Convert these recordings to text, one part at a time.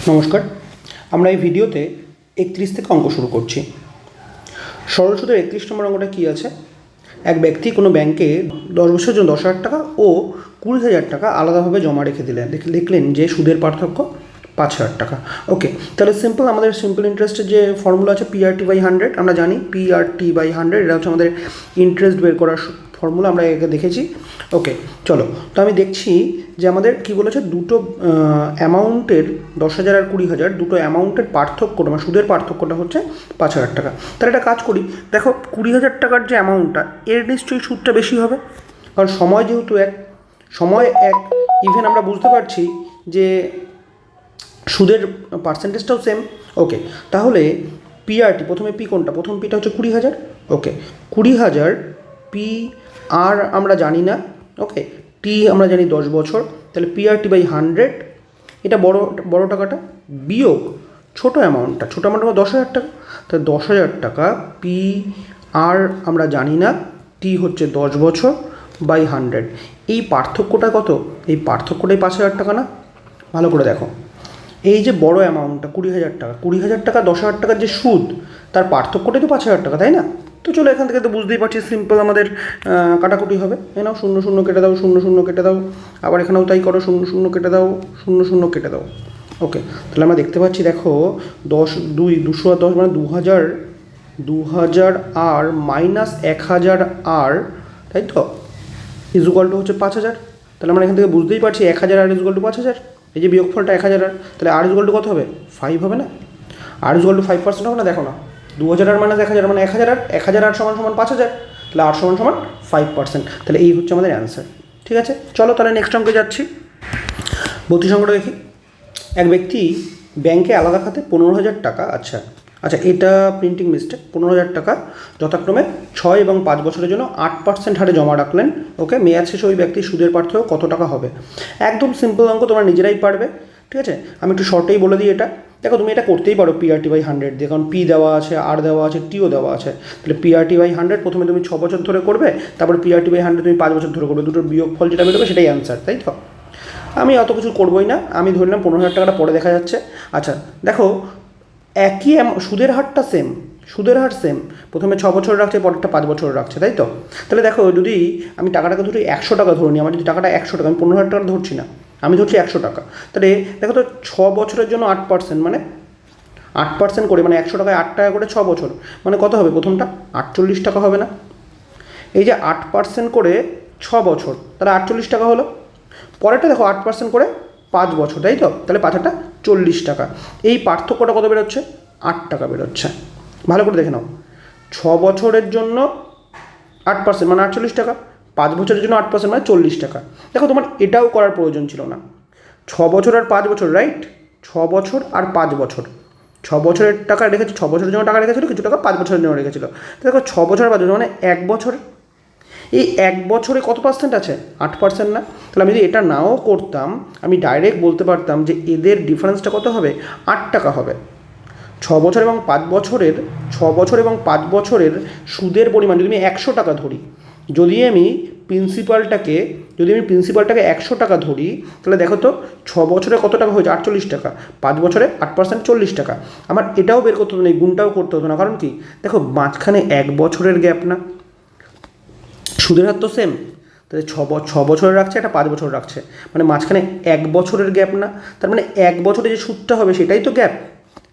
নমস্কার। আমরা এই ভিডিওতে 31 থেকে অঙ্ক শুরু করছি। সরল সুদের 31 নম্বর অঙ্কটা কী আছে? এক ব্যক্তি কোনো ব্যাংকে 10 বছরের জন্য 10,000 টাকা ও 20,000 টাকা আলাদাভাবে জমা রেখে দিলেন। দেখলেন যে সুদের পার্থক্য 5,000 টাকা। ওকে, তাহলে সিম্পল আমাদের সিম্পল ইন্টারেস্টের যে ফর্মুলা আছে PRT/100, আমরা জানি PRT/100 এটা হচ্ছে আমাদের ইন্টারেস্ট বের করার ফর্মুলা, আমরা একে দেখেছি। ওকে, চলো তো আমি দেখছি যে আমাদের কী বলেছে, দুটো অ্যামাউন্টের 10,000 আর 20,000 দুটো অ্যামাউন্টের পার্থক্যটা মানে সুদের পার্থক্যটা হচ্ছে 5,000 টাকা। তাহলে একটা কাজ করি, দেখো 20,000 টাকার যে অ্যামাউন্টটা এর নিশ্চয়ই সুদটা বেশি হবে, কারণ সময় যেহেতু সময় এক, ইভেন আমরা বুঝতে পারছি যে সুদের পার্সেন্টেজটাও সেম। ওকে, তাহলে PRT প্রথমে পি কোনটা, প্রথম পিটা হচ্ছে 20,000। ওকে, 20,000 পি আর আমরা জানি না। ওকে, টি আমরা জানি 10 বছর, তাহলে PRT/100 এটা বড় টাকাটা বিয়োগ ছোটো অ্যামাউন্টটা 10,000 টাকা, তাহলে 10,000 টাকা পি আর আমরা জানি না, টি হচ্ছে 10 বছর বাই 100। এই পার্থক্যটা কত? এই পার্থক্যটাই 5,000 টাকা না? ভালো করে দেখো, এই যে বড় অ্যামাউন্টটা 20,000 টাকা, 20,000 টাকা 10,000 টাকার যে সুদ, তার পার্থক্যটাই তো 5,000 টাকা, তাই না? তো চলো এখান থেকে তো বুঝতেই পারছি সিম্পল আমাদের কাটাকুটি হবে। এ নাও 0 0 কেটে দাও, 0 0 কেটে দাও, আবার এখানেও তাই করো, 0 0 কেটে দাও, 0 0 কেটে দাও। ওকে, তাহলে আমরা দেখতে পাচ্ছি, দেখো 200 আর 10 মানে 2,000 আর মাইনাস 1,000 আর, তাই তো, ইজুকাল টু হচ্ছে 5,000। তাহলে আমরা এখান থেকে বুঝতেই পারছি 1,000 আর ইজুকাল টু 5,000। এই যে বিয়োগফলটা 1,000 আর, তাহলে আর ইজুকাল টু কত হবে? 5 হবে না? আর ইজুকাল টু 5% হবে না? দেখো না, 2,000 আর মাইনাস 1,000 মানে 1,000 আর, 1,000 আর সমান 5,000, তাহলে আর সমান 5%। তাহলে এই হচ্ছে আমাদের অ্যান্সার। ঠিক আছে, চলো তাহলে নেক্সট অঙ্কে যাচ্ছি। 32 অঙ্কটা দেখি। এক ব্যক্তি ব্যাংকে আলাদা খাতে 15,000 টাকা, আচ্ছা এটা প্রিন্টিং মিস্টেক, 15,000 টাকা যথাক্রমে 6 এবং 5 বছরের জন্য 8% হারে জমা রাখলেন। ওকে, মেয়াদ শেষে ওই ব্যক্তির সুদের পার্থক্য কত টাকা হবে? একদম সিম্পল অঙ্ক, তোমরা নিজেরাই পারবে। ঠিক আছে, আমি একটু শর্টেই বলে দিই এটা। দেখো তুমি এটা করতেই পারো PRT/100 দিয়ে, কারণ পি দেওয়া আছে, আর দেওয়া আছে, টিও দেওয়া আছে। তাহলে PRT/100 প্রথমে তুমি 6 বছর ধরে করবে, তারপর PRT/100 তুমি 5 বছর ধরে করবে, দুটোর বিয়োগফল যেটা বেরোবে সেটাই অ্যান্সার, তাই তো? আমি অত কিছু করবোই না, আমি ধরলাম 15,000 টাকাটা পরে দেখা যাচ্ছে। আচ্ছা দেখো, একই সুদের হারটা সেম, সুদের হার সেম, প্রথমে 6 বছর রাখছে, পরেরটা 5 বছর রাখছে, তাই তো? তাহলে দেখো, যদি আমি টাকাটাকে ধরি 100 টাকা ধরে নিই, আমার যদি টাকাটা 100 টাকা, আমি 15,000 টাকা ধরছি না, আমি ধরছি 100 টাকা। তাহলে দেখো তো 6 বছরের জন্য 8%, মানে 8% করে, মানে 100 টাকায় 8 টাকা করে 6 বছর, মানে কত হবে? প্রথমটা 48 টাকা হবে না? এই যে 8% করে 6 বছর, তাহলে 48 টাকা হলো। পরেরটা দেখো 8% করে 5 বছর, তাই তো? তাহলে 5 40 টাকা। এই পার্থক্যটা কত বেরোচ্ছে? 8 টাকা বেরোচ্ছে। ভালো করে দেখে নাও, 6 বছরের জন্য 8% মানে 48 টাকা, 5 বছরের জন্য 8% মানে 40 টাকা। দেখো তোমার এটাও করার প্রয়োজন ছিল না, 6 বছর আর 5 বছর, রাইট? 6 বছর আর 5 বছর, 6 বছরের টাকা রেখেছে, 6 বছরের জন্য টাকা রেখেছিল, কিছু টাকা 5 বছরের জন্য রেখেছিল। দেখো 6 বছর আর 5 বছর মানে 1 বছর, এই 1 বছরে কত পার্সেন্ট আছে? 8% না? তাহলে আমি যদি এটা নাও করতাম, আমি ডাইরেক্ট বলতে পারতাম যে এদের ডিফারেন্সটা কত হবে? 8 টাকা হবে। 6 বছর এবং 5 বছরের 6 বছর এবং 5 বছরের সুদের পরিমাণ যদি আমি 100 টাকা ধরি, যদি আমি প্রিন্সিপালটাকে 100 টাকা ধরি, তাহলে দেখো তো 6 বছরে কত টাকা হয়েছে? 48 টাকা, 5 বছরে 8% 40 টাকা। আমার এটাও বের করতে হতো না, এই গুণটাও করতে হতো না, কারণ কি দেখো মাঝখানে 1 বছরের গ্যাপ না, সুদের হার তো সেম। তাহলে 6 বছরের রাখছে, একটা 5 বছর রাখছে, মানে মাঝখানে 1 বছরের গ্যাপ না? তার মানে 1 বছরে যে সুদটা হবে সেটাই তো গ্যাপ।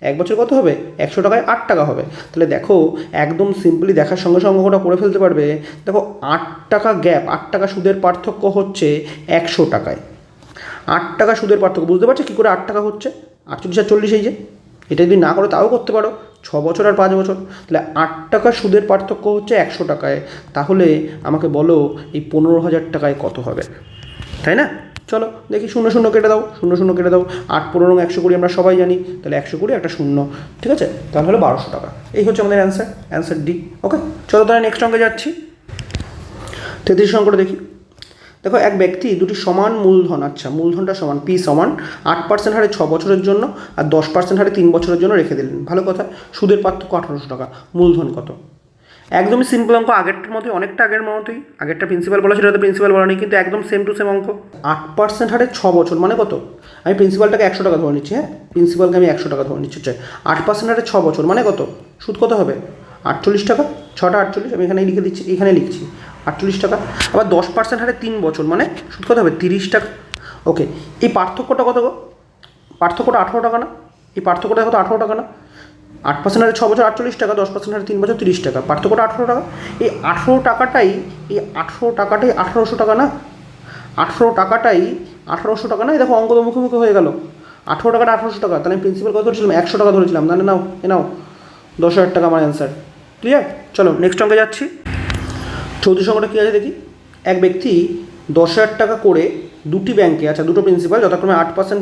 1 বছর কত হবে? 100 টাকায় 8 টাকা হবে। তাহলে দেখো একদম সিম্পলি দেখার সঙ্গে সঙ্গে ওটা করে ফেলতে পারবে। দেখো 8 টাকা গ্যাপ, 8 টাকা সুদের পার্থক্য হচ্ছে 100 টাকায়। 8 টাকা সুদের পার্থক্য বুঝতে পারছো কী করে 8 টাকা হচ্ছে? 48 আর 40, এই যে এটা যদি না করো তাও করতে পারো, 6 বছর আর 5 বছর, তাহলে 8 টাকা সুদের পার্থক্য হচ্ছে 100 টাকায়। তাহলে আমাকে বলো এই 15,000 টাকায় কত হবে, তাই না? চলো দেখি, 0 0 কেটে দাও, 0 0 কেটে দাও, 8 15 120 আমরা সবাই জানি, তাহলে 120 একটা 0, ঠিক আছে? তাহলে হলো 1200 টাকা। এই হচ্ছে আমাদের অ্যান্সার ডি। ওকে, চলো তাহলে নেক্সট অঙ্কে যাচ্ছি। 33 অঙ্কটা দেখি। দেখো এক ব্যক্তি দুটি সমান মূলধন, আচ্ছা মূলধনটা সমান, পি সমান 8% হারে 6 বছরের জন্য আর 10% হারে 3 বছরের জন্য রেখে দিলেন। ভালো কথা, সুদের পার্থক্য 1800 টাকা, মূলধন কত? একদমই সিম্পল অঙ্ক, আগেরটার মধ্যে অনেকটা আগের মতোই। আগেরটা প্রিন্সিপাল বলা ছিল, এটা প্রিন্সিপাল বলা নেই, কিন্তু একদম সেম টু সেম অঙ্ক। 8% হারে 6 বছর মানে কত? আমি প্রিন্সিপালটাকে 100 টাকা ধরে নিচ্ছি, হ্যাঁ প্রিন্সিপালকে আমি 100 টাকা ধরে নিচ্ছি। 8% হারে 6 বছর মানে কত? সুদ কত হবে? 48 টাকা। 6টা 48, আমি এখানে লিখে দিচ্ছি, এখানে লিখছি 48 টাকা। আবার 10% হারে 3 বছর মানে সুদ কত হবে? 30 টাকা। ওকে, এই পার্থক্যটা কত গো? পার্থক্যটা 18 টাকা না? এই পার্থক্যটা কত? 18 টাকা না? 8% হারে 6 বছর 48 টাকা, 10% হারে 3 বছর 30 টাকা, পার্থক্যটা 18 টাকা। এই 18 টাকাটাই 1800 টাকা না? 18 টাকাটাই 1800 টাকা না? এই দেখো অঙ্ক তো মুখে মুখে হয়ে গেল। 18 টাকাটা 1800 টাকা, তাহলে আমি প্রিন্সিপাল কত ধরেছিলাম? 100 টাকা ধরেছিলাম। না নাও, এ নাও 10,000 টাকা আমার অ্যান্সার। ক্লিয়ার? চলো নেক্সট অঙ্কে যাচ্ছি। 34 অঙ্কটা কী আছে দেখি। এক ব্যক্তি 10,000 টাকা করে দুটি ব্যাংকে, আচ্ছা দুটো প্রিন্সিপাল যথাক্রমে 8%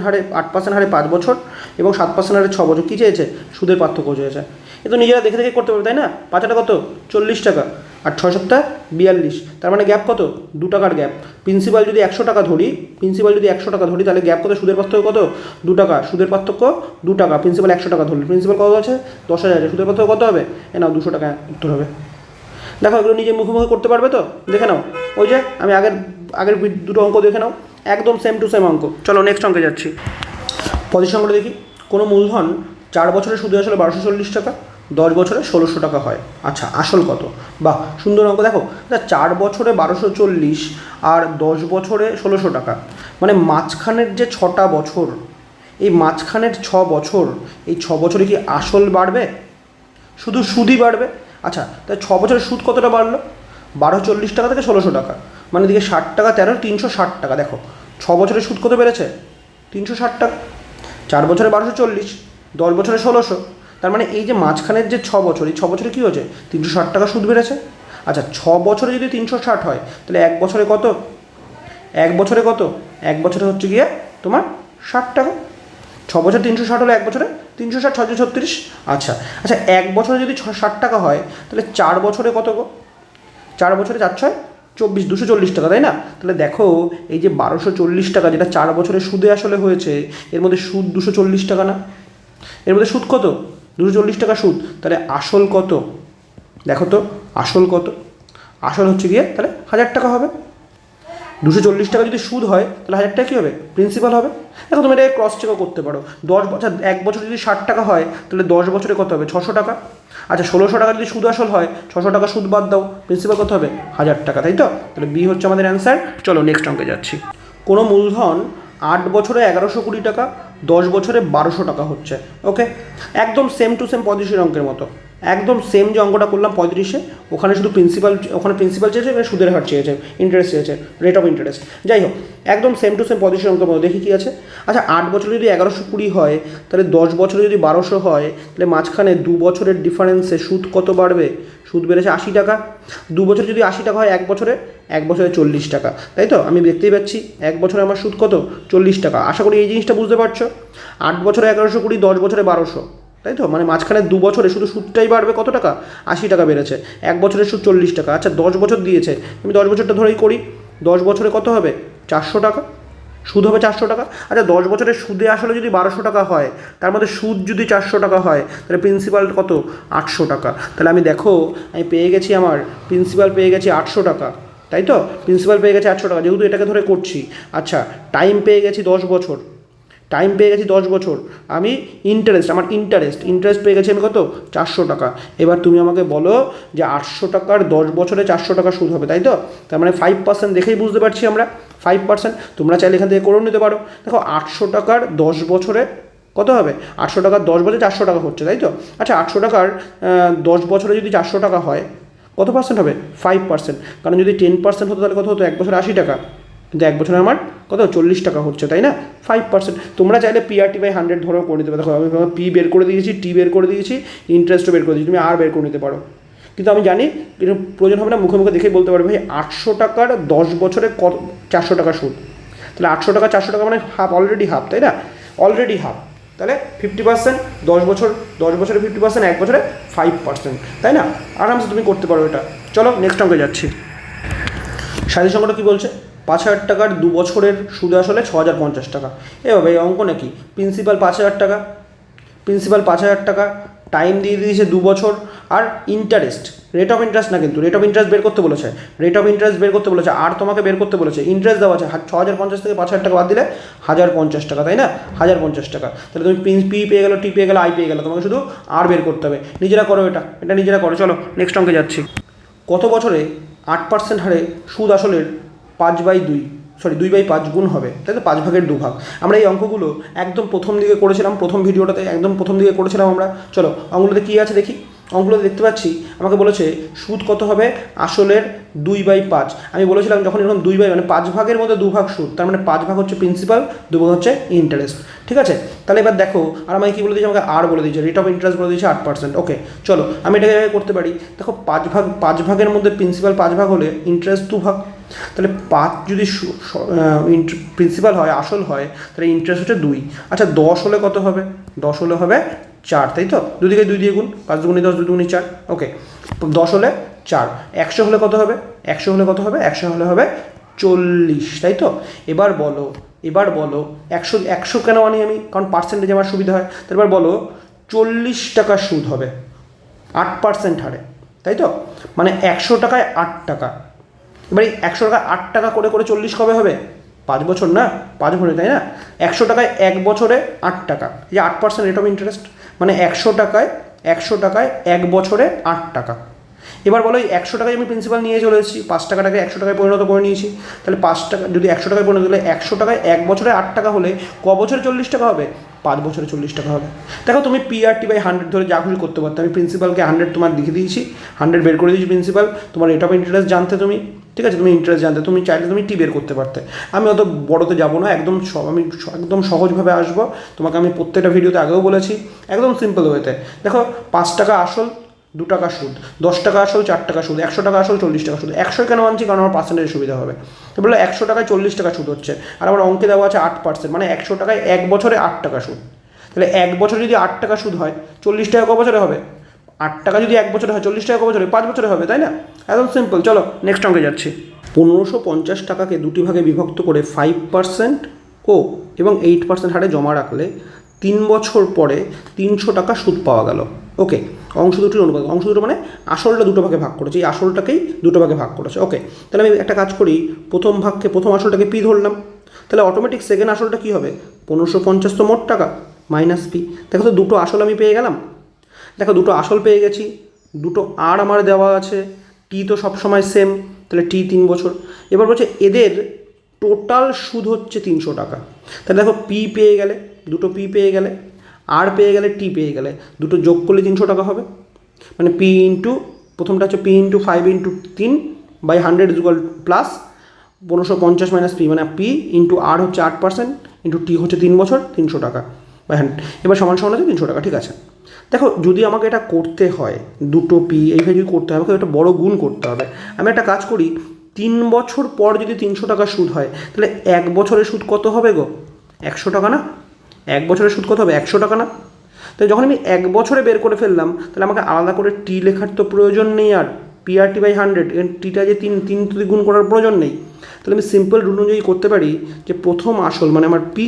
হারে 5 বছর এবং 7% হারে 6 বছর, কী চেয়েছে? সুদের পার্থক্য চেয়েছে। এ তো নিজেরা দেখে দেখে করতে পারবে তাই না? 5টা কত? 40 টাকা, আর 6 7টা 42, তার মানে গ্যাপ কত? 2 টাকার গ্যাপ। প্রিন্সিপাল যদি 100 টাকা ধরি, তাহলে গ্যাপ কত? সুদের পার্থক্য কত? 2 টাকা। সুদের পার্থক্য 2 টাকা। প্রিন্সিপাল 100 টাকা ধরলে, প্রিন্সিপাল কত আছে? 10,000 আছে, সুদের পার্থক্য কত হবে? এ নাও 200 টাকা উত্তর হবে। দেখো এগুলো নিজে মুখে মুখে করতে পারবে তো? দেখে নাও, ওই যে আমি আগের দুটো অঙ্ক দেখে নাও, একদম সেম টু সেম অঙ্ক। চলো নেক্সট অঙ্কে যাচ্ছি। 25 অঙ্কটা দেখি। কোনো মূলধন 4 বছরে সুদে আসলে 1240 টাকা, 10 বছরে 1600 টাকা হয়। আচ্ছা আসল কত? বাহ, সুন্দর অঙ্ক। দেখো 4 বছরে 1240 আর 10 বছরে 1600 টাকা, মানে মাঝখানের যে 6টা বছর, এই মাঝখানের 6 বছর, এই 6 বছরে কি আসল বাড়বে? শুধু সুদই বাড়বে। আচ্ছা তাই 6 বছরের সুদ কতটা বাড়লো? 1240 টাকা থেকে 1600 টাকা, মানে এদিকে 60 টাকা 13, 360 টাকা। দেখো 6 বছরের সুদ কত বেড়েছে? 360 টাকা। 4 বছরে 1240, 10 বছরে 1600, তার মানে এই যে মাঝখানের যে 6 বছর, এই 6 বছরে কী হয়েছে? 360 টাকা সুদ বেড়েছে। আচ্ছা 6 বছরে যদি 360 হয়, তাহলে এক বছরে কত? এক বছরে হচ্ছে গিয়ে তোমার 60 টাকা। 6 বছর 360 হলে এক বছরে 360, 6 36। আচ্ছা আচ্ছা, এক বছরে যদি 60 টাকা হয়, তাহলে 4 বছরে কত গো? 4 বছরে 4 6 24, 240 টাকা, তাই না? তাহলে দেখো এই যে 1240 টাকা যেটা 4 বছরের সুদে আসলে হয়েছে, এর মধ্যে সুদ 240 টাকা না? এর মধ্যে সুদ কত? 240 টাকা সুদ। তাহলে আসল কত? দেখো তো আসল কত? আসল হচ্ছে গিয়ে তাহলে 1000 টাকা হবে। 240 টাকা যদি সুদ হয়, তাহলে 1000 টাকা কী হবে? প্রিন্সিপাল হবে। দেখো তুমি এটা ক্রস চেকও করতে পারো। 10 বছর, এক বছর যদি 60 টাকা হয়, তাহলে 10 বছরে কত হবে? 600 টাকা। আচ্ছা 1600 টাকা যদি সুদ আসল হয়, 600 টাকা সুদ বাদ দাও, প্রিন্সিপাল কত হবে? 1000 টাকা, তাই তো? তাহলে বি হচ্ছে আমাদের অ্যান্সার। চলো নেক্সট অঙ্কে যাচ্ছি। কোনো মূলধন 8 বছরে 1120 টাকা, 10 বছরে 1200 টাকা হচ্ছে। ওকে, একদম সেম টু সেম 35 অঙ্কের মতো, একদম সেম যে অঙ্কটা করলাম 35-এ, ওখানে শুধু প্রিন্সিপাল চেয়েছে, এখানে সুদের হার চেয়েছে, ইন্টারেস্ট চেয়েছে, রেট অফ ইন্টারেস্ট। যাই হোক একদম সেম টু সেম 35 অঙ্কের মতো। দেখি কী আছে। আচ্ছা 8 বছরে যদি 1120 হয়, তাহলে 10 বছরে যদি 1200 হয়, তাহলে মাঝখানে 2 বছরের ডিফারেন্সে সুদ কত বাড়বে? সুদ বেড়েছে 80 টাকা। 2 বছর যদি 80 টাকা হয়, এক বছরে 40 টাকা, তাই তো? আমি দেখতেই পাচ্ছি এক বছরে আমার সুদ কত? 40 টাকা। আশা করি এই জিনিসটা বুঝতে পারছো। 8 বছরে 1120, 10 বছরে 1200, তাই তো? মানে মাঝখানে 2 বছরে শুধু সুদটাই বাড়বে কত টাকা? 80 টাকা বেড়েছে। এক বছরের সুদ 40 টাকা। আচ্ছা 10 বছর দিয়েছে, আমি 10 বছরটা ধরেই করি। 10 বছরে কত হবে? 400 টাকা সুদ হবে। 400 টাকা। আচ্ছা 10 বছরের সুদে আসলে যদি 1200 টাকা হয়, তার মধ্যে সুদ যদি 400 টাকা হয়, তাহলে প্রিন্সিপাল কত? 800 টাকা। তাহলে আমি দেখো আমি পেয়ে গেছি, আমার প্রিন্সিপাল পেয়ে গেছি 800 টাকা, তাই তো? প্রিন্সিপাল পেয়ে গেছে 800 টাকা, যেহেতু এটাকে ধরে করছি। আচ্ছা টাইম পেয়ে গেছি 10 বছর, আমি আমার ইন্টারেস্ট পেয়ে গেছি আমি কত? 400 টাকা। এবার তুমি আমাকে বলো যে 800 টাকার 10 বছরে 400 টাকা সুদ হবে, তাই তো? তার মানে 5% দেখেই বুঝতে পারছি আমরা, 5%। তোমরা চাইলে এখান থেকে করেও নিতে পারো। দেখো 800 টাকার 10 বছরে কত হবে? 800 টাকার 10 বছরে 400 টাকা হচ্ছে, তাই তো? আচ্ছা 800 টাকার 10 বছরে যদি 400 টাকা হয়, কত পার্সেন্ট হবে? 5%। কারণ যদি 10% হতো তাহলে কত হতো? এক বছরে 80 টাকা, কিন্তু এক বছরে আমার কত? 40 টাকা হচ্ছে, তাই না? 5%। তোমরা চাইলে PRT/100 ধরেও করে নিতে পারো। দেখো আমি পি বের করে দিয়েছি, টি বের করে দিয়েছি, ইন্টারেস্টও বের করে দিয়েছি, তুমি আর বের করে নিতে পারো। কিন্তু আমি জানি এটা প্রয়োজন হবে না, মুখে মুখে দেখেই বলতে পারবে ভাই 800 টাকার 10 বছরে কত? 400 টাকা সুদ। তাহলে 800 টাকা 400 টাকা মানে হাফ, অলরেডি হাফ, তাই না? Already half. তাহলে 50%, 10 বছরে 50%, এক বছরে 5%, তাই না? আরামসে তুমি করতে পারো এটা। চলো নেক্সট অঙ্কে যাচ্ছি। সাথী সংখ্যাটা কী বলছে? 5,000 টাকার 2 বছরের সুদে আসলে 6,050 টাকা। এভাবে এই অঙ্ক নাকি? প্রিন্সিপাল 5,000 টাকা, টাইম দিয়ে দিয়েছে 2 বছর, আর ইন্টারেস্ট, রেট অফ ইন্টারেস্ট না, কিন্তু রেট অফ ইন্টারেস্ট বের করতে বলেছে, রেট অফ ইন্টারেস্ট বের করতে বলেছে, আর তোমাকে বের করতে বলেছে ইন্টারেস্ট দেওয়া আছে 6,050 থেকে 5,000 টাকা বাদ দিলে 1,050 টাকা, তাই না? 1,050 টাকা। তাহলে তুমি পি পেয়ে গেলো, টি পেয়ে গেলো, আই পেয়ে গেলো, তোমাকে শুধু আর বের করতে হবে। নিজেরা করো, এটা নিজেরা করো। চলো নেক্সট অঙ্কে যাচ্ছি। কত বছরে 8% হারে সুদ আসলের 2/5 গুণ হবে, তাই তো? 5 ভাগের 2 ভাগ। আমরা এই অঙ্কগুলো একদম প্রথম দিকে করেছিলাম, প্রথম ভিডিওটাতে একদম প্রথম দিকে করেছিলাম আমরা। চলো অঙ্কগুলোতে কী আছে দেখি। অঙ্কগুলোতে দেখতে পাচ্ছি আমাকে বলেছে সুদ কত হবে আসলের 2/5। আমি বলেছিলাম যখন এরকম 2/, মানে 5 ভাগের মধ্যে 2 ভাগ সুদ, তার মানে 5 ভাগ হচ্ছে প্রিন্সিপাল, 2 ভাগ হচ্ছে ইন্টারেস্ট। ঠিক আছে, তাহলে এবার দেখো, আর আমাকে কী বলে দিয়েছে, আমাকে আর বলে দিয়েছে, রেট অফ ইন্টারেস্ট বলে দিয়েছে 8%। ওকে চলো আমি এটাকে করতে পারি। দেখো 5 ভাগের মধ্যে প্রিন্সিপাল 5 ভাগ হলে ইন্টারেস্ট 2 ভাগ, তাহলে 5 যদি প্রিন্সিপাল হয়, আসল হয়, তাহলে ইন্টারেস্ট হচ্ছে 2। আচ্ছা 10 হলে কত হবে? 10 হলে হবে 4, তাই তো? দুদিকে 2 দিয়ে গুণ, 5 দুগুণে 10, 2 দুগুণে 4। ওকে 10 হলে 4। 100 হলে কত হবে? 100 হলে কত হবে? 100 হলে হবে 40, তাই তো? এবার বলো 100 কেন আনি আমি? কারণ পার্সেন্টেজ আমার সুবিধা হয়। তাহলে এবার বলো 40 টাকা সুদ হবে 8% হারে, তাই তো? মানে 100 টাকায় 8 টাকা। এবার এই 100 টাকা 8 টাকা করে করে 40 কবে হবে? 5 বছর না? 5 বছরে, তাই না? 100 টাকায় 1 বছরে 8 টাকা, এই যে 8% রেট অফ ইন্টারেস্ট, মানে 100 টাকায় 1 বছরে 8 টাকা। এবার বলো এই 100 টাকায় আমি প্রিন্সিপাল নিয়ে চলে এসেছি, 5 টাকাটাকে 100 টাকায় পরিণত করে নিয়েছি। তাহলে 5 টাকা যদি 100 টাকায় পরিণত হলে 100 টাকায় 1 বছরে 8 টাকা হলে ক বছরে 40 টাকা হবে? 5 বছরে 40 টাকা হবে। দেখো তুমি PRT/100 ধরে যা খুশি করতে পারতো, আমি প্রিন্সিপালকে 100 তোমার লিখে দিয়েছি, 100 বের করে দিয়েছি প্রিন্সিপাল। তোমার রেট অফ ইন্টারেস্ট জানতে তুমি, ঠিক আছে, তুমি ইন্টারেস্ট জানতে, তুমি চাইলে তুমি টি বের করতে পারতে। আমি অত বড়তে যাবো না, আমি একদম সহজভাবে আসবো। তোমাকে আমি প্রত্যেকটা ভিডিওতে আগেও বলেছি, একদম সিম্পল ওয়েতে। দেখো 5 টাকা আসল, 2 টাকা সুদ, 10 টাকা আসল, 4 টাকা সুদ, 100 টাকা আসল, 40 টাকা সুদ। 100 কেন আনছি? কারণ আমার পার্সেন্টেজ সুবিধা হবে। তো বললো 100 টাকায় 40 টাকা সুদ হচ্ছে, আর আমার অঙ্কে দেওয়া আছে 8%, মানে 100 টাকায় 1 বছরে 8 টাকা সুদ। তাহলে 1 বছরে যদি 8 টাকা সুদ হয়, 40 টাকা ক বছরে হবে? 8 টাকা যদি 1 বছরে হয়, 40 টাকা ক বছরে? 5 বছরে হবে, তাই না? একদম সিম্পল। চলো নেক্সট অঙ্কে যাচ্ছি। 1550 টাকাকে 2টি ভাগে বিভক্ত করে 5% এবং 8% হারে জমা রাখলে 3 বছর পরে 300 টাকা সুদ পাওয়া গেল। ওকে, অংশ দুটির অনুপাত, অংশ দুটো মানে আসলটা 2টো ভাগে ভাগ করেছে, এই আসলটাকেই 2টো ভাগে ভাগ করেছে। ওকে, তাহলে আমি একটা কাজ করি, প্রথম আসলটাকে পি ধরলাম, তাহলে অটোমেটিক সেকেন্ড আসলটা কী হবে? 1550 তো মোট টাকা মাইনাস পি। দেখো তো 2টো আসল আমি পেয়ে গেলাম। দেখো 2টো আসল পেয়ে গেছি, 2টো আর আমার দেওয়া আছে, টি তো সবসময় সেম, তাহলে টি 3 বছর। এবার বলছে এদের টোটাল সুদ হচ্ছে 300 টাকা। তাহলে দেখো পি পেয়ে গেলে, 2টো পি পেয়ে গেলে, আর পেয়ে গেলে, টি পেয়ে গেলে, 2টো যোগ করলে 300 টাকা হবে। মানে পি ইন্টু, প্রথমটা হচ্ছে P into 5/3/100 plus 1550 minus P, মানে পি ইন্টু আর হচ্ছে 8% ইন্টু টি হচ্ছে 3 বছর, 300 টাকা বাই 100। এবার সমান সমান আছে 300 টাকা, ঠিক আছে। দেখো যদি আমাকে এটা করতে হয়, 2টো পি এইভাবে যদি করতে হয়, আমাকে একটা বড় গুণ করতে হবে। আমি একটা কাজ করি, 3 বছর পর যদি 300 টাকা সুদ হয়, তাহলে 1 বছরের সুদ কত হবে গো? 100 টাকা না? 1 বছরের সুদ কত হবে? 100 টাকা না? তাই যখন আমি 1 বছরে বের করে ফেললাম, তাহলে আমাকে আলাদা করে টি লেখার তো প্রয়োজন নেই, আর PRT/100 টিটা যে 3 দিয়ে গুণ করার প্রয়োজন নেই। তাহলে আমি সিম্পল রুল অনুযায়ী করতে পারি যে প্রথম আসল মানে আমার পি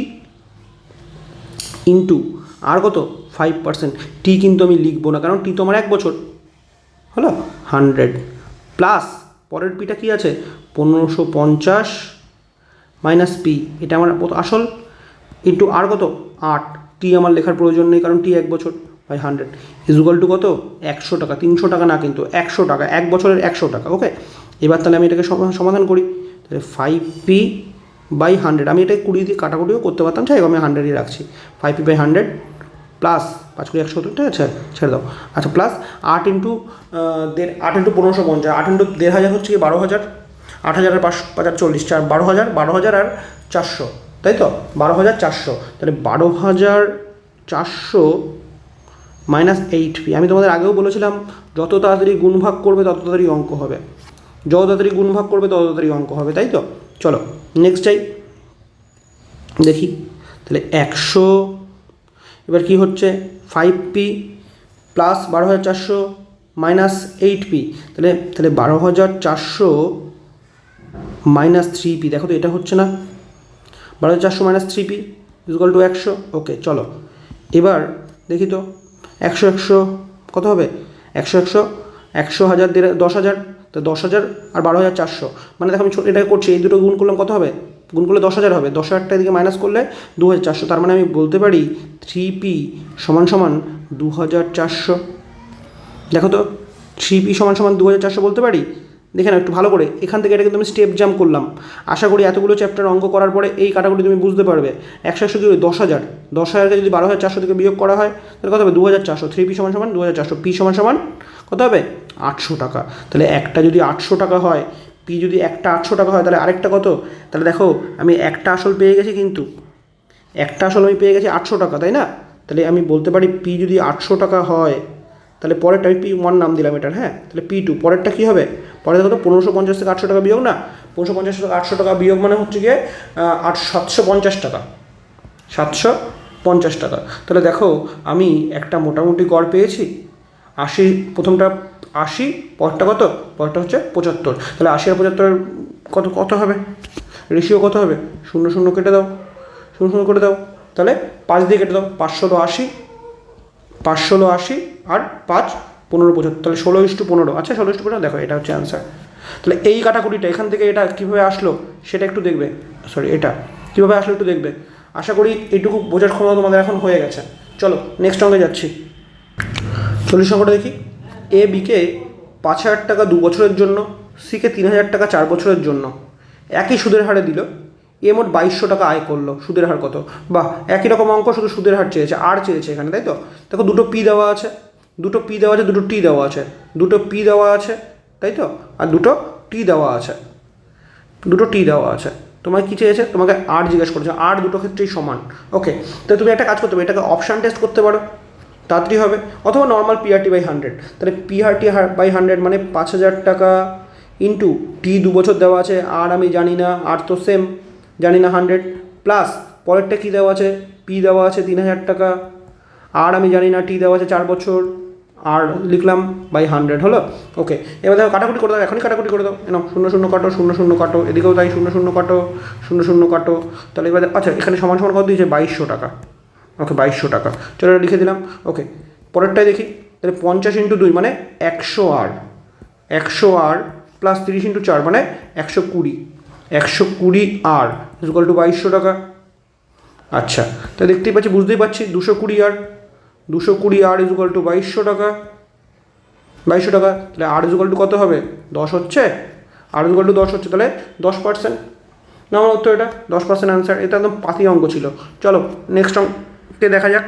ইন্টু আর কত 5%, টি কিন্তু আমি লিখবো না, কারণ টি তো আমার 1 বছর হলো 100 প্লাস পরের পিটা কী আছে 1550 মাইনাস পি, এটা আমার আসল ইন্টু আর কত 8, টি আমার লেখার প্রয়োজন নেই কারণ টি 1 বছর বাই 100 ইজুয়াল টু কত 100 টাকা, 300 টাকা না কিন্তু 100 টাকা, 1 বছরের 100 টাকা। ওকে, এবার তাহলে আমি এটাকে সমাধান করি, তাহলে 5p/100, আমি এটা 20 দিয়ে কাটাকুটিও করতে পারতাম, চাই আমি 100ই রাখছি। 5p/100 প্লাস 5 × 170, ঠিক আছে, ছেড়ে দাও। আচ্ছা প্লাস 8 ইন্টু 1550, 8 ইন্টু 1500 হচ্ছে কি 12,000, 8,000 আর 5,40, 12,000 আর 400, তাই তো 12,400। তাহলে 12,400 মাইনাস 8p। আমি তোমাদের আগেও বলেছিলাম যত তাড়াতাড়ি গুণভাগ করবে তত তাড়াতাড়ি অঙ্ক হবে, যত তাড়াতাড়ি গুণভাগ করবে তত তাড়াতাড়ি অঙ্ক হবে, তাই তো। চলো নেক্সট যাই, দেখি তাহলে 100, এবার কি হচ্ছে 5p প্লাস 12,400 মাইনাস 8p, তাহলে 12,400 মাইনাস 3p, দেখো তো এটা হচ্ছে না, 12,400 মাইনাস 3p ইকুয়াল টু 100। ওকে চলো এবার দেখি তো 100 কত হবে, একশো একশো একশো, হাজার, 10,000, তো 10,000 আর 12,400, মানে দেখো আমি এটাকে করছি, এই দুটো গুণ করলাম কত হবে, গুণ করলে 10,000 হবে, 10,000টা এদিকে মাইনাস করলে 2,400, তার মানে আমি বলতে পারি 3p সমান সমান 2,400। দেখো তো 3p সমান সমান 2,400 বলতে পারি। দেখে নাও একটু ভালো করে, এখান থেকে এটা কিন্তু আমি স্টেপ জাম্প করলাম। আশা করি এতগুলো চ্যাপ্টার অঙ্ক করার পরে এই কাটাকুটি তুমি বুঝতে পারবে। 100 কি 10,000, 10,000কে যদি 12,400 থেকে বিয়োগ করা হয় তাহলে কত হবে 2,400, 3p সমান সমান 2,400, p সমান সমান কত হবে 800 টাকা। তাহলে একটা যদি 800 টাকা হয়, পি যদি একটা 800 টাকা হয়, তাহলে আরেকটা কত, তাহলে দেখো আমি একটা আসল পেয়ে গেছি, কিন্তু একটা আসল আমি পেয়ে গেছি 800 টাকা, তাই না? তাহলে আমি বলতে পারি পি যদি 800 টাকা হয়, তাহলে পরেরটা আমি P1 নাম দিলাম এটার, হ্যাঁ, তাহলে P2 পরেরটা কী হবে, পরের কত 1550 থেকে 800 টাকা বিয়োগ, না 1550 থেকে 800 টাকা বিয়োগ মানে হচ্ছে গিয়ে 750 টাকা, 750 টাকা। তাহলে দেখো আমি একটা মোটামুটি গড় পেয়েছি। 80, প্রথমটা 80, পরটা কত, পরটা হচ্ছে 75, তাহলে 80 আর 75 কত কত হবে, রেশিও কত হবে, 0 0 কেটে দাও, 0 0 করে দাও, তাহলে 5 দিয়ে কেটে দাও, 5 ষোলো 80, 5 ষোলো 80 আর 5 15 75, তাহলে 16:15। আচ্ছা 16:15, দেখো এটা হচ্ছে অ্যান্সার। তাহলে এই কাটাকুটিটা এখান থেকে এটা কীভাবে আসলো সেটা একটু দেখবে, সরি এটা কীভাবে আসলো একটু দেখবে। আশা করি এইটুকু বোঝার ক্ষমতা তোমাদের এখন হয়ে গেছে। চলো নেক্সট অঙ্কে যাচ্ছি। 40 অঙ্কটা দেখি। এ বিকে 5,000 টাকা 2 বছরের জন্য, সিকে 3,000 টাকা 4 বছরের জন্য একই সুদের হারে দিল, এ মোট 2,200 টাকা আয় করলো, সুদের হার কত? বাহ, একই রকম অঙ্ক, শুধু সুদের হার চেয়েছে, আর চেয়েছে এখানে, তাই তো? দেখো দুটো পি দেওয়া আছে, দুটো পি দেওয়া আছে, দুটো টি দেওয়া আছে, দুটো পি দেওয়া আছে, তাই তো, আর দুটো টি দেওয়া আছে, দুটো টি দেওয়া আছে। তোমাকে কী চেয়েছে, তোমাকে আর জিজ্ঞেস করেছে, আর দুটো ক্ষেত্রেই সমান। ওকে, তো তুমি একটা কাজ করতে পারো, এটাকে অপশান টেস্ট করতে পারো, তাড়াতাড়ি হবে, অথবা নর্মাল পিআরটি বাই 100। তাহলে পিআরটি বাই 100 মানে 5,000 টাকা ইন্টু টি 2 বছর দেওয়া আছে, আর আমি জানি না, আর তো সেম জানি না 100, প্লাস পরেরটা কী দেওয়া আছে, পি দেওয়া আছে 3,000 টাকা, আর আমি জানি না, টি দেওয়া আছে 4 বছর, আর লিখলাম বাই 100 হলো। ওকে, এবার দেখো কাটাকুটি করে দাও, এখনই কাটাকুটি করে দাও, এনো 0 0 কাটো, 0 0 কাটো, এদিকেও তাই 0 0 কাটো, 0 0 কাটো, তাহলে এবার আচ্ছা এখানে সমান সমান কত দিয়েছে 2,200 টাকা। ওকে 2,200 টাকা, চলো এটা লিখে দিলাম। ওকে, পরেরটাই দেখি, তাহলে 50 ইন্টু 2 মানে 100 আর, 100 আর প্লাস 30 ইন্টু 4 মানে 120, 120 আর ইকুয়াল টু 2,200 টাকা। আচ্ছা, তা দেখতেই পাচ্ছি, বুঝতেই পারছি 220 আর, 220 আর ইকুয়াল টু 2,200 টাকা, 2,200 টাকা। তাহলে আর ইকুয়াল টু কত হবে, 10 হচ্ছে, আর ইকুয়াল টু 10 হচ্ছে, তাহলে 10%। না আমার উত্তর এটা 10% অ্যান্সার। এটা একদম পাতি অঙ্ক ছিল। চলো নেক্সট অঙ্কে দেখা যাক।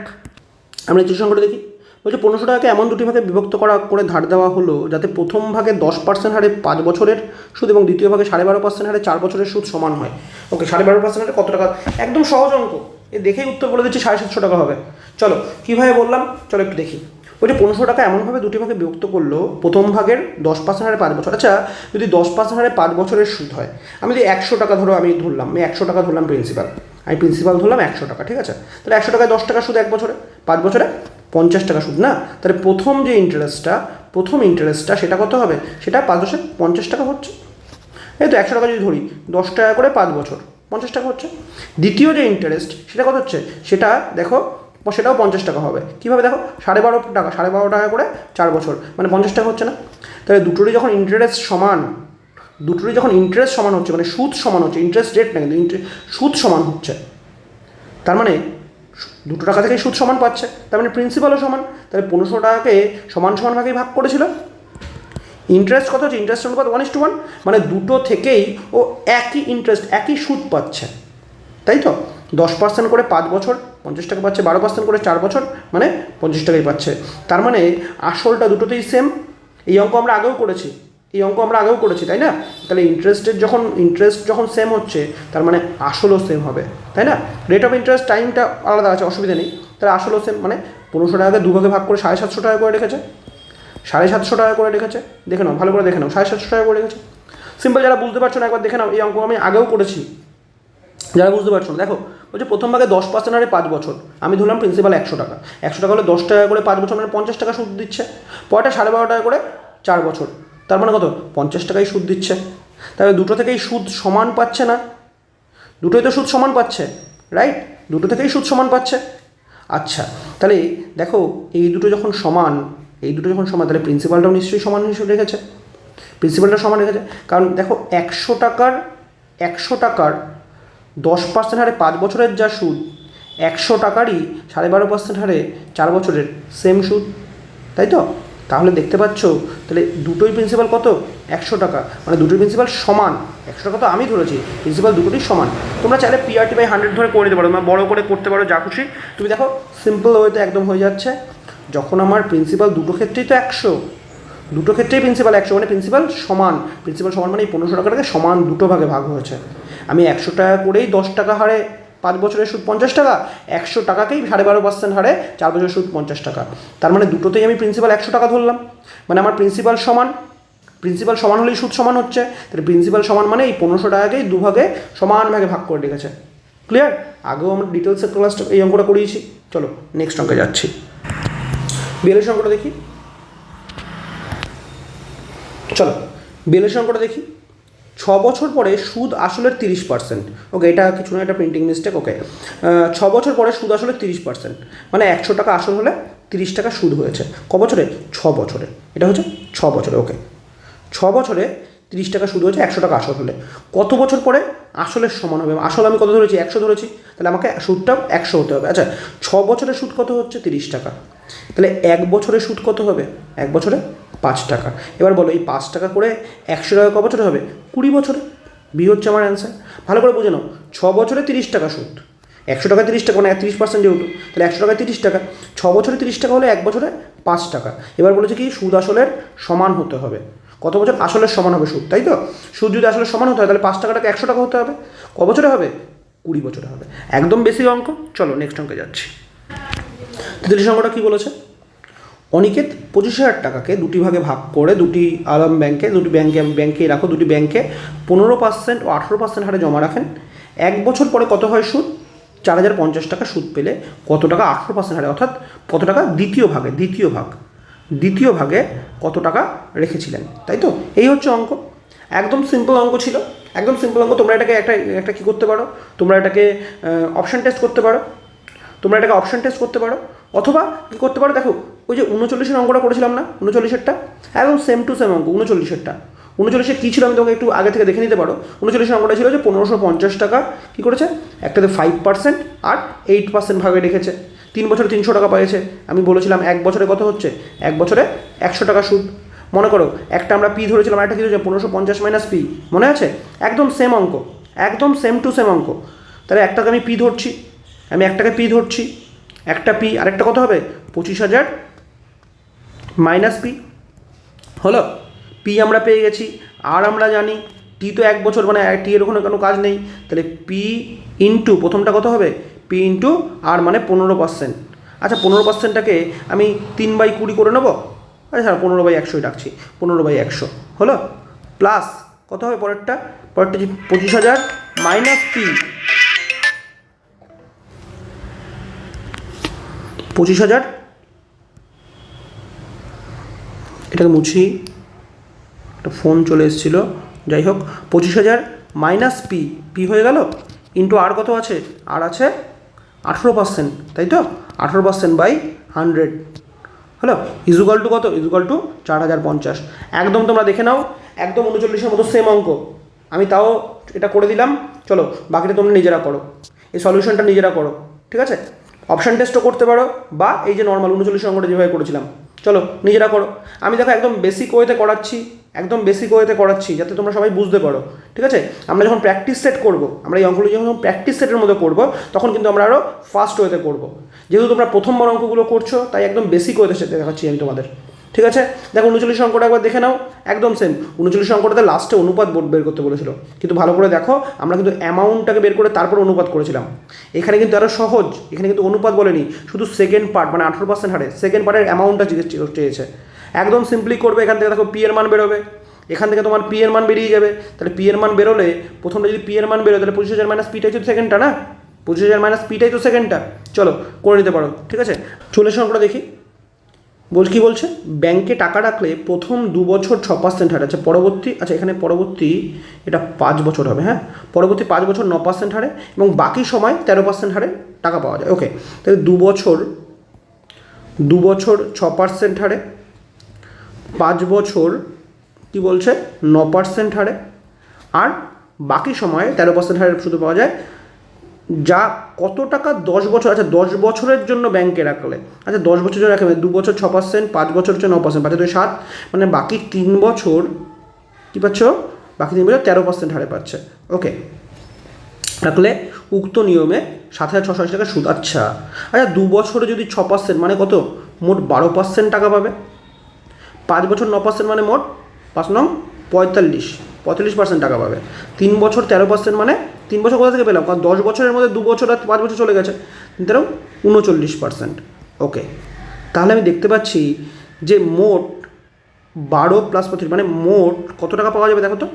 আমরা 30 অঙ্কটা দেখি। বলছে 1500 টাকাকে এমন দুটি ভাগে বিভক্ত করে ধার দেওয়া হলো যাতে প্রথম ভাগে 10% হারে 5 বছরের সুদ এবং দ্বিতীয় ভাগে 12.5% হারে 4 বছরের সুদ সমান হয়। ওকে, 12.5% হারে কত টাকা, একদম সহজ অঙ্ক, এ দেখেই উত্তর বলে দিচ্ছি 750 টাকা হবে। চলো কীভাবে বললাম, চলো একটু দেখি। বলছে 1500 টাকা এমনভাবে দুটি ভাগে বিভক্ত করলো, প্রথম ভাগের 10% হারে 5 বছর। আচ্ছা, যদি 10% হারে 5 বছরের সুদ হয়, আমি যদি 100 টাকা ধরো, আমি 100 টাকা ধরলাম প্রিন্সিপাল, আমি প্রিন্সিপাল ধরলাম 100 টাকা, ঠিক আছে? তাহলে 100 টাকায় 10 টাকা সুদ 1 বছরে, 5 বছরে 50 টাকা সুদ, না? তাহলে প্রথম যে ইন্টারেস্টটা সেটা কত হবে, সেটা 5 50 টাকা হচ্ছে। এই তো 100 টাকা যদি ধরি, 10 টাকা করে 5 বছর, 50 টাকা হচ্ছে। দ্বিতীয় যে ইন্টারেস্ট সেটা কত হচ্ছে, সেটা দেখো, সেটাও 50 টাকা হবে। কীভাবে দেখো, 12.5 টাকা, 12.5 টাকা করে 4 বছর, মানে 50 টাকা হচ্ছে না? তাহলে দুটোরই যখন ইন্টারেস্ট সমান হচ্ছে, মানে সুদ সমান হচ্ছে, ইন্টারেস্ট রেট না কিন্তু সুদ সমান হচ্ছে, তার মানে 2 টাকা থেকেই সুদ সমান পাচ্ছে, তার মানে প্রিন্সিপালও সমান। তাহলে 1500 টাকাকে সমান সমান ভাগেই ভাগ করেছিল। ইন্টারেস্ট কত হচ্ছে, ইন্টারেস্ট অনুপাত 1:1, মানে দুটো থেকেই ও একই ইন্টারেস্ট, একই সুদ পাচ্ছে, তাই তো? 10% করে 5 বছর 50 টাকা পাচ্ছে, 12% করে 4 বছর মানে 50 টাকাই পাচ্ছে। তার মানে আসলটা দুটোতেই সেম। এই অঙ্ক আমরা আগেও করেছি, তাই না? তাহলে ইন্টারেস্ট যখন সেম হচ্ছে, তার মানে আসলও সেম হবে, তাই না? রেট অফ ইন্টারেস্ট টাইমটা আলাদা আছে, অসুবিধা নেই, তাহলে আসলও সেম। মানে 1500 টাকাকে দুভাগে ভাগ করে 750 টাকা করে রেখেছে, 750 টাকা করে রেখেছে। দেখে নাও, ভালো করে দেখে নাও, 750 টাকা করে রেখেছে। সিম্পল, যারা বুঝতে পারছো না একবার দেখে নাও, এই অঙ্ক আমি আগেও করেছি, যারা বুঝতে পারছো না দেখো। বলছে প্রথম ভাগে 10% হারে 5 বছর, আমি ধরলাম প্রিন্সিপাল 100 টাকা, 100 টাকা হলে 10 টাকা করে 5 বছর মানে 50 টাকা সুদ দিচ্ছে। পরেরটা 12.5 টাকা করে 4 বছর, তার মানে কত, 50 টাকাই সুদ দিচ্ছে। তাহলে দুটো থেকেই সুদ সমান পাচ্ছে না, দুটোই তো সুদ সমান পাচ্ছে, রাইট? দুটো থেকেই সুদ সমান পাচ্ছে। আচ্ছা, তাহলে দেখো এই দুটো যখন সমান, এই দুটো যখন সমান, তাহলে প্রিন্সিপালটাও নিশ্চয়ই সমান হিসেবে রেখেছে, প্রিন্সিপালটা সমান রেখেছে। কারণ দেখো 100 টাকার 10% হারে 5 বছরের যা সুদ, 100 টাকারই 12.5% হারে 4 বছরের সেম সুদ, তাই তো? তাহলে দেখতে পাচ্ছ তাহলে দুটোই প্রিন্সিপাল কত, 100 টাকা, মানে দুটোই প্রিন্সিপাল সমান। 100 টাকা তো আমি ধরেছি, প্রিন্সিপাল দুটোই সমান। তোমরা চাইলে PRT/100 ধরে করে নিতে পারো, মানে বড়ো করে করতে পারো, যা খুশি। তুমি দেখো সিম্পল ওয়েতে একদম হয়ে যাচ্ছে। যখন আমার প্রিন্সিপাল দুটো ক্ষেত্রেই তো 100, দুটো ক্ষেত্রেই প্রিন্সিপাল 100, মানে প্রিন্সিপাল সমান। প্রিন্সিপাল সমান মানে এই 1500 টাকাটাকে সমান দুটো ভাগে ভাগ হয়েছে। আমি 100 টাকা করেই 10 টাকা হারে 5 বছরের সুদ 50 টাকা, 100 টাকাকেই 12.5% হারে 4 বছরের সুদ 50 টাকা। তার মানে দুটোতেই আমি প্রিন্সিপাল 100 টাকা ধরলাম, মানে আমার প্রিন্সিপাল সমান। প্রিন্সিপাল সমান হলেই সুদ সমান হচ্ছে, তাহলে প্রিন্সিপাল সমান মানে এই 1500 টাকাকেই দুভাগে সমান ভাগে ভাগ করে রেখেছে। ক্লিয়ার? আগেও আমরা ডিটেলসের ক্লাসটা এই অঙ্কটা করিয়েছি। চলো নেক্সট অঙ্কে যাচ্ছি। বিএলের অঙ্কটা দেখি। চলো বিএলের অঙ্কটা দেখি। 6 বছর পরে সুদ আসলের 30%। ওকে, এটা কিছু না, এটা প্রিন্টিং মিস্টেক। ওকে, 6 বছর পরে সুদ আসলের 30%, মানে 100 টাকা আসল হলে 30 টাকা সুদ হয়েছে। ক বছরে? 6 বছরে। এটা হচ্ছে 6 বছরে। ওকে, 6 বছরে 30 টাকা সুদ হয়েছে 100 টাকা আসল হলে। কত বছর পরে আসলের সমান হবে? আসল আমি কত ধরেছি? 100 ধরেছি, তাহলে আমাকে সুদটাও 100 হতে হবে। আচ্ছা, 6 বছরের সুদ কত হচ্ছে? 30 টাকা। তাহলে 1 বছরের সুদ কত হবে? 1 বছরে 5 টাকা। এবার বলো এই 5 টাকা করে 100 টাকা ক বছরে হবে? 20 বছরে। বি হচ্ছে আমার অ্যান্সার। ভালো করে বুঝে নাও, 6 বছরে 30 টাকা সুদ, 100 টাকায় 30 টাকা, মানে 30% যেহেতু, তাহলে 100 টাকায় 30 টাকা। 6 বছরে 30 টাকা হলে 1 বছরে 5 টাকা। এবার বলেছে কি সুদ আসলের সমান হতে হবে। কত বছর আসলের সমান হবে সুদ, তাই তো? সুদ যদি আসলে সমান হতে হয় তাহলে 5 টাকাটাকে 100 টাকা হতে হবে। ক বছরে হবে? 20 বছরে হবে। একদম বেসিক অঙ্ক। চলো নেক্সট অঙ্কে যাচ্ছি। 33 অঙ্কটা কী বলেছে? অনিকেত 25,000 টাকাকে দুটি ভাগে ভাগ করে দুটি আলাম ব্যাংকে, ব্যাংকে রাখো, দুটি ব্যাংকে 15% ও 18% হারে জমা রাখেন। 1 বছর পরে কত হয় সুদ? 4050 টাকা সুদ পেলে কত টাকা 18% হারে, অর্থাৎ কত টাকা দ্বিতীয় ভাগে কত টাকা রেখেছিলেন, তাই তো? এই হচ্ছে অঙ্ক। একদম সিম্পল অঙ্ক ছিল, একদম সিম্পল অঙ্ক। তোমরা এটাকে একটা কী করতে পারো, তোমরা এটাকে অপশান টেস্ট করতে পারো, অথবা কী করতে পারো, দেখো ওই যে 39-এর অঙ্কটা করেছিলাম না, 39-এরটা একদম সেম টু সেম অঙ্ক। 39-এর কী ছিল আমি তোমাকে একটু আগে থেকে দেখে নিতে পারো। 39-এর অঙ্কটা ছিল যে 1550 টাকা কী করেছে, একটাতে 5% আর 8% ভাগে রেখেছে। 3 বছরে 300 টাকা পেয়েছে। আমি বলেছিলাম 1 বছরে কত হচ্ছে? 1 বছরে 100 টাকা সুদ। মনে করো একটা আমরা পি ধরেছিলাম, একটা কী ধরেছে? 1550 মাইনাস পি, মনে আছে? একদম সেম অঙ্ক, একদম সেম টু সেম অঙ্ক। তাহলে একটাকে আমি পি ধরছি, একটা পি, আরেকটা কত হবে? 25,000 মাইনাস পি হলো। পি আমরা পেয়ে গেছি, আর আমরা জানি টি তো 1 বছর, মানে টি এর ওখানে কোনো কাজ নেই। তাহলে পি ইন্টু প্রথমটা কত হবে? পি ইন্টু আর, মানে 15%। আচ্ছা, 15%টাকে আমি 3/20 করে নেবো। আচ্ছা 15/100 রাখছি, 15/100 হলো। প্লাস কত হবে পরেরটা? 25,000 মাইনাস পি, 25,000, এটাকে মুছি, একটা ফোন চলে এসেছিলো, যাই হোক। 25,000 মাইনাস পি হয়ে গেল, ইন্টু আর কত আছে? আর আছে 18%, তাই তো? 18%/100 হলো। ইজুকাল টু কত? Equal to 4050। একদম তোমরা দেখে নাও, একদম 39-এর মতো সেম অঙ্ক। আমি তাও এটা করে দিলাম। চলো বাকিটা তোমরা নিজেরা করো, এই সলিউশনটা নিজেরা করো, ঠিক আছে? অপশান টেস্টও করতে পারো, বা এই যে নর্মাল 39 অঙ্কটা যেভাবে করেছিলাম, চলো নিজেরা করো। আমি দেখো একদম বেসিক ওয়েতে করাচ্ছি, যাতে তোমরা সবাই বুঝতে পারো, ঠিক আছে? আমরা যখন প্র্যাকটিস সেট করবো, আমরা এই অঙ্কগুলো যখন প্র্যাকটিস সেটের মধ্যে করবো, তখন কিন্তু আমরা আরও ফাস্ট ওয়েতে করবো। যেহেতু তোমরা প্রথমবার অঙ্কগুলো করছো, তাই একদম বেসিক ওয়েতে সেটা দেখাচ্ছি আমি তোমাদের, ঠিক আছে? দেখো 39 অঙ্কটা একবার দেখে নাও, একদম সেম। 39 অঙ্কটাতে লাস্টে অনুপাত বের করতে বলেছিল, কিন্তু ভালো করে দেখো আমরা কিন্তু অ্যামাউন্টটাকে বের করে তারপর অনুপাত করেছিলাম। এখানে কিন্তু আরও সহজ, এখানে কিন্তু অনুপাত বলেনি, শুধু সেকেন্ড পার্ট, মানে 18% হারে সেকেন্ড পার্টের অ্যামাউন্টটা চেয়েছে। একদম সিম্পলি করবে। এখান থেকে দেখো পি এর মান বেরোবে, এখান থেকে তোমার পি এর মান বেরিয়ে যাবে। তাহলে পি এর মান বেরোলে, প্রথমটা যদি পি এর মান বেরোয়, তাহলে 25,000 মাইনাস পিটাই তো সেকেন্ডটা, না? 25,000 মাইনাস পিটাই তো সেকেন্ডটা। চলো করে নিতে পারো, ঠিক আছে? চলে অঙ্কটা দেখি। কী বলছে? ব্যাংকে টাকা রাখলে প্রথম 2 বছর 6% হারে, আচ্ছা পরবর্তী, আচ্ছা এখানে পরবর্তী এটা 5 বছর হবে, হ্যাঁ, পরবর্তী 5 বছর 9% হারে, এবং বাকি সময় 13% হারে টাকা পাওয়া যায়। ওকে, তাহলে 2 বছর 6% হারে, 5 বছর কি বলছে 9% হারে, আর বাকি সময়ে 13% হারে শুধু পাওয়া যায়। যা কত টাকা 10 বছর, আচ্ছা 10 বছরের জন্য ব্যাংকে রাখলে, আচ্ছা 10 বছরের জন্য রাখলে 2 বছর 6%, 5 বছর হচ্ছে 9%, 5 2 7, মানে বাকি 3 বছর কী পাচ্ছ, বাকি 3 বছর 13% হারে পাচ্ছে। ওকে, রাখলে উক্ত নিয়মে 7,680 টাকা সুদ। আচ্ছা 2 বছরে যদি 6% মানে কত, মোট 12% টাকা পাবে। 5 বছর 9% মানে মোট 5 নং 45% টাকা পাবে। 3 বছর 13% মানে 3 বছর কোথা থেকে পেলাম, কারণ 10 বছরের মধ্যে 2 বছর আর 5 বছর চলে গেছে, 39%। ওকে, তাহলে আমি দেখতে পাচ্ছি যে মোট 12 + 35 মানে মোট কত টাকা পাওয়া যাবে দেখো তো,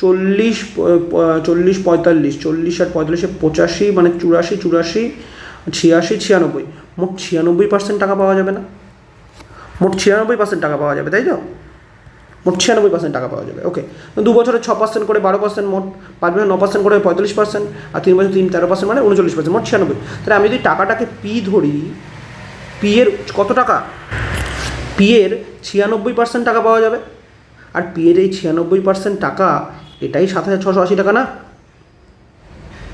40 40 45, 40 আর 45 85, মানে 84 84 86 96, মোট 96% টাকা পাওয়া যাবে না? মোট 96% টাকা পাওয়া যাবে, তাই তো? মোট 96% টাকা পাওয়া যাবে। ওকে, 2 বছরে 6% করে 12%, মোট 5 বছর 9% করে 45%, আর 3 বছর 13% মানে 39%, মোট 96। তাহলে আমি যদি টাকাটাকে পি ধরি, পি এর কত টাকা, পি এর 96% টাকা পাওয়া যাবে। আর পি এর এই 96% টাকা, এটাই 7,680 টাকা না?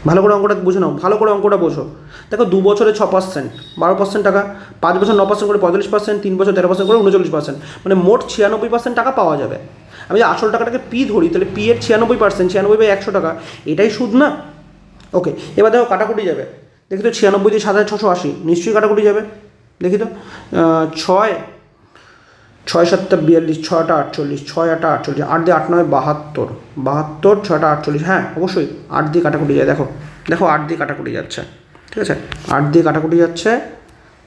ভালো করে অঙ্কটা বুঝে নাও, ভালো করে অঙ্কটা বোঝো। দেখো 2 বছরে 6% 12% টাকা, 5 বছর 9% করে 45%, 3 বছর 13% করে 39%, মানে মোট 96% টাকা পাওয়া যাবে। আমি যে আসল টাকাটাকে পি ধরি, তাহলে পি এর 96%, 96/100 টাকা, এটাই সুদ না? ওকে, এবার দেখো কাটাকুটি যাবে, দেখি তো 96 দিয়ে 7,680 নিশ্চয়ই কাটাকুটি যাবে। দেখি তো 6 6 7 42, 6 8 48, 6 8 48, 8 দিয়ে 8 9 72, 72 6 48, হ্যাঁ অবশ্যই 8 দিয়ে কাটাকুটি যায়। দেখো দেখো 8 দিয়ে কাটাকুটি যাচ্ছে, ঠিক আছে, 8 দিয়ে কাটাকুটি যাচ্ছে,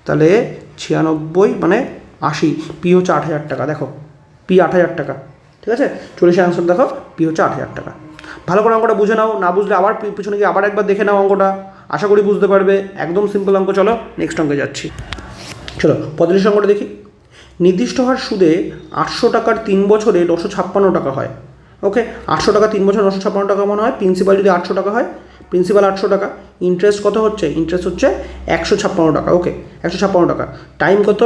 তাহলে 96 মানে 80, পি হচ্ছে 8,000 টাকা। দেখো পি 8,000 টাকা, ঠিক আছে, 40 অ্যান্সার দেখো, পি হচ্ছে 8,000 টাকা। ভালো করে অঙ্কটা বুঝে নাও, না বুঝলে আবার পিছনে গিয়ে আবার একবার দেখে নাও অঙ্কটা, আশা করি বুঝতে পারবে। একদম সিম্পল অঙ্ক। চলো নেক্সট অঙ্কে যাচ্ছি। চলো 45 অঙ্কটা দেখি। নির্দিষ্ট হার সুদে 800 টাকার 3 বছরে 956 টাকা হয়। ওকে, 800 টাকা 3 বছর 956 টাকা মনে হয়। প্রিন্সিপাল যদি 800 টাকা হয়, প্রিন্সিপাল 800 টাকা, ইন্টারেস্ট কত হচ্ছে, ইন্টারেস্ট হচ্ছে 156 টাকা। ওকে, 156 টাকা। টাইম কত,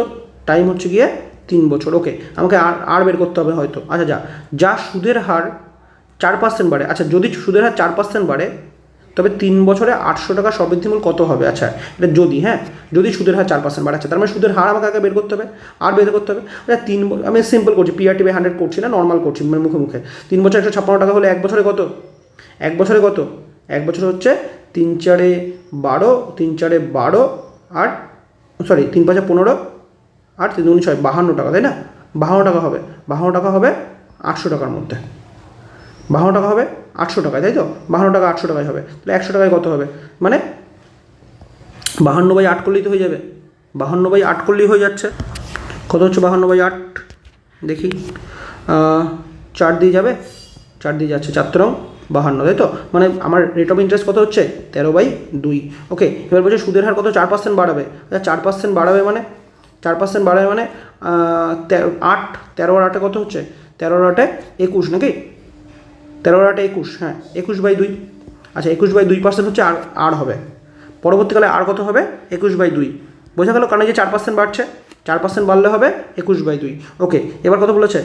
টাইম হচ্ছে গিয়ে 3 বছর। ওকে, আমাকে আর বের করতে হবে হয়তো। আচ্ছা যা সুদের হার 4% বাড়ে, আচ্ছা যদি সুদের হার 4% বাড়ে, তবে 3 বছরে 800 টাকা সবৃদ্ধিমূল কত হবে। আচ্ছা এটা যদি, হ্যাঁ যদি সুদের হার 4% বাড়াচ্ছে, তার মানে সুদের হার আমাকে আগে বের করতে হবে, আর বের করতে হবে। আচ্ছা আমি সিম্পল করছি, PRT/100 করছি না, নর্মাল করছি, মানে মুখে মুখে। 3 বছর 156 টাকা হলে 1 বছরে কত, 1 বছরে কত, 1 বছরে হচ্ছে 3 4 12, 3 4 12, আর সরি 3 5 15, আর 3 2 6 52 টাকা, তাই না? 52 টাকা হবে, 52 টাকা হবে 800 টাকার মধ্যে, 52 টাকা হবে 800 টাকায়, তাই তো? 52 টাকা 800 টাকায় হবে, তাহলে 100 টাকায় কত হবে, মানে 52/8 করলেই তো হয়ে যাবে। 52/8 করলেই হয়ে যাচ্ছে। কত হচ্ছে 52/8, দেখি 4 দিয়ে যাবে, 4 দিয়ে যাচ্ছে, 4 রং 52, তাই তো? মানে আমার রেট অফ ইন্টারেস্ট কত হচ্ছে 13/2। ওকে, এবার বলছে সুদের হার কত, 4% বাড়াবে। আচ্ছা 4% বাড়াবে মানে, 4% বাড়াবে মানে 8, 13 আর 8 কত হচ্ছে, 13 আর 8 21 নাকি, 13 আর 8 21, হ্যাঁ 21/2। আচ্ছা 21/2% হচ্ছে আর হবে পরবর্তীকালে, আর কত হবে 21/2। বোঝা গেল, কারণ এই যে 4% বাড়ছে, 4% বাড়লে হবে 21/2। ওকে, এবার কত বলেছে,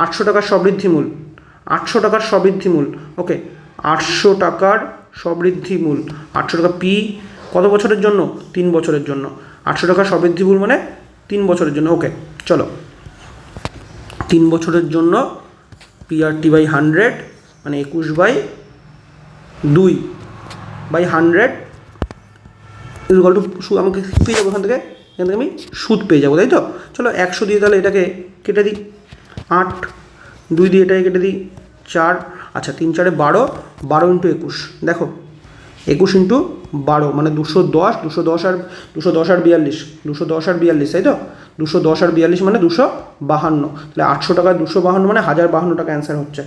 800 টাকার সবৃদ্ধিমূল, 800 টাকার সবৃদ্ধিমূল। ওকে, 800 টাকার সবৃদ্ধিমূল, 800 টাকা পি কত বছরের জন্য, 3 বছরের জন্য। 800 টাকার সবৃদ্ধিমূল মানে 3 বছরের জন্য। ওকে চলো, 3 বছরের জন্য PRT/100 মানে 21/2/100 ইকুয়াল টু, আমাকে পেয়ে যাবো এখান থেকে আমি সুদ পেয়ে যাবো, তাই তো? চলো 100 দিয়ে তাহলে এটাকে কেটে দিই, 8, 2 দিয়ে এটাকে কেটে দিই 4, আচ্ছা 3 4 12, 12 × 21, দেখো 21 × 12 মানে 210, 210 আর 42, 210 আর 42, তাই তো? 210 আর 42 মানে 252, তাহলে 800 টাকা 252 মানে 1052 টাকা অ্যান্সার হচ্ছে,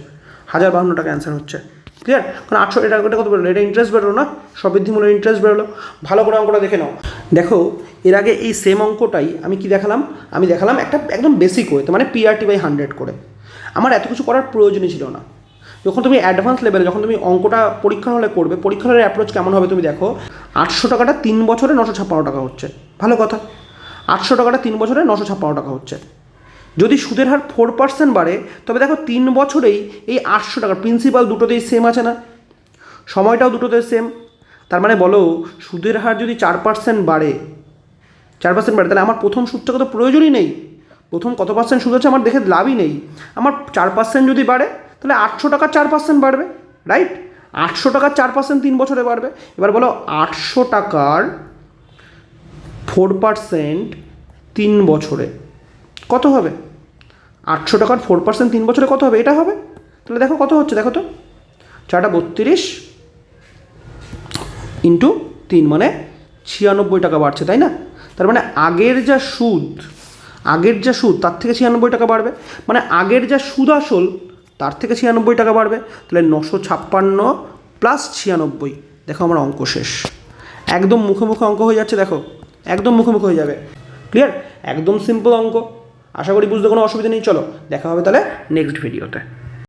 1052 টাকা অ্যান্সার হচ্ছে। ক্লিয়ার? কারণ 800, এটা কত বেরোলো, এটা ইন্টারেস্ট বেরোলো না, সবৃদ্ধিমূলের ইন্টারেস্ট বেরোলো। ভালো করে অঙ্কটা দেখে নাও। দেখো এর আগে এই সেম অঙ্কটাই আমি কি দেখালাম, আমি দেখালাম একটা একদম বেসিক ওয়েতে, মানে PRT/100 করে। আমার এত কিছু করার প্রয়োজনই ছিল না। যখন তুমি অ্যাডভান্স লেভেলে, যখন তুমি অঙ্কটা পরীক্ষার হলে করবে, পরীক্ষার হলে অ্যাপ্রোচ কেমন হবে তুমি দেখো। 800 টাকাটা 3 বছরে 956 টাকা হচ্ছে, ভালো কথা। 800 টাকাটা 3 বছরে 956 টাকা হচ্ছে, যদি সুদের হার 4% বাড়ে তবে দেখো 3 বছরেই এই 800 টাকা প্রিন্সিপাল দুটোতেই সেম আছে না, সময়টাও দুটোতে সেম। তার মানে বলো সুদের হার যদি 4% বাড়ে, 4% বাড়ে, তাহলে আমার প্রথম সুদ টাকা তো প্রয়োজনই নেই। প্রথম কত পার্সেন্ট সুদ আছে আমার দেখে লাভই নেই। আমার 4% যদি বাড়ে তাহলে 800 টাকার 4% বাড়বে, রাইট? 800 টাকার 4% 3 বছরে বাড়বে। এবার বলো 800 টাকার 4% 3 বছরে কত হবে? 800 টাকার 4% 3 বছরে কত হবে? এটা হবে। তাহলে দেখো কত হচ্ছে, দেখো তো, 4 32 ইন্টু 3 মানে 96 টাকা বাড়ছে, তাই না? তার মানে আগের যা সুদ তার থেকে 96 টাকা বাড়বে, মানে আগের যা সুদ আসল তার থেকে 96 টাকা বাড়বে। তাহলে 956 প্লাস 96। দেখো আমার অঙ্ক শেষ। একদম মুখে মুখে অঙ্ক হয়ে যাচ্ছে, দেখো একদম মুখে মুখে হয়ে যাবে। ক্লিয়ার? একদম সিম্পল অঙ্ক। আশা করি বুঝতে কোনো অসুবিধা নেই। চলো দেখা হবে তাহলে নেক্সট ভিডিওতে।